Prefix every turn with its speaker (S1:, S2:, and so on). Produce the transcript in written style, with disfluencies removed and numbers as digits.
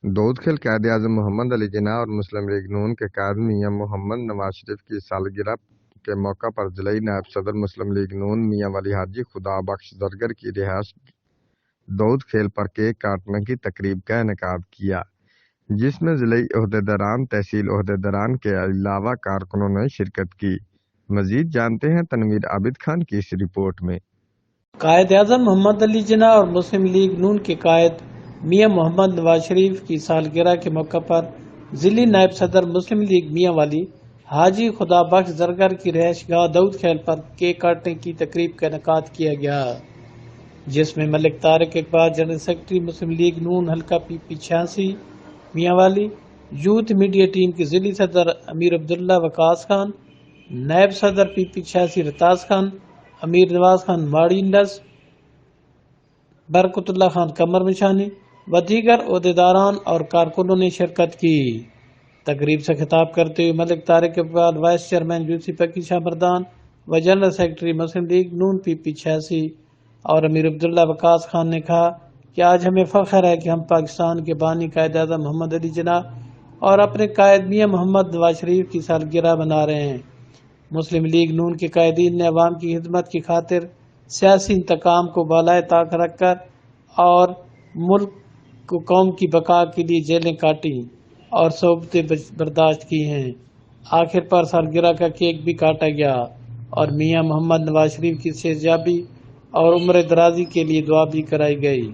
S1: دودھ کھیل قائد اعظم محمد علی جناح اور مسلم لیگ نون کے قائد میاں محمد نواز شریف کی سالگرہ کے موقع پر ضلعی نائب صدر مسلم لیگ نون میاں ولی حاجی خدا بخش زرگر کی رہائش دودھ کھیل پر کیک کاٹنے کی تقریب کا انعقاد کیا، جس میں ضلعی عہدیداران، تحصیل عہدیداران کے علاوہ کارکنوں نے شرکت کی۔ مزید جانتے ہیں تنویر عابد خان کی اس رپورٹ میں۔
S2: قائد اعظم محمد علی جناح اور مسلم لیگ نون کے قائد میاں محمد نواز شریف کی سالگرہ کے موقع پر ضلعی نائب صدر مسلم لیگ میاں والی حاجی خدا بخش زرگر کی رہائش گاہ دودھ کھیل پر کیک کاٹنے کی تقریب کا انعقاد کیا گیا، جس میں ملک طارق اقبال، جنرل سیکرٹری مسلم لیگ نون حلقہ PP 86 میاں والی، یوتھ میڈیا ٹیم کے ضلعی صدر امیر عبداللہ وقاص خان، نائب صدر PP 86 رتاز خان، امیر نواز خان ماڑی انڈس، برکت اللہ خان قمر مشانی و دیگر عہدیداران اور کارکنوں نے شرکت کی۔ تقریب سے خطاب کرتے ہوئے ملک Tariq Iqbal, vice chairman Yossi پکی شاہ مردان و جنرل سیکرٹری مسلم لیگ نون PP 86 اور امیر عبداللہ وقاص خان نے کہا کہ آج ہمیں فخر ہے کہ ہم پاکستان کے بانی قائد اعظم محمد علی جناح اور اپنے قائد میاں محمد نواز شریف کی سالگرہ منا رہے ہیں۔ مسلم لیگ نون کے قائدین نے عوام کی خدمت کی خاطر سیاسی انتقام کو بالائے طاق رکھ کر اور ملک کو قوم کی بقا کے لیے جیلیں کاٹی اور صعوبتیں برداشت کی ہیں۔ آخر پر سالگرہ کا کیک بھی کاٹا گیا اور میاں محمد نواز شریف کی صحت یابی اور عمر درازی کے لیے دعا بھی کرائی گئی۔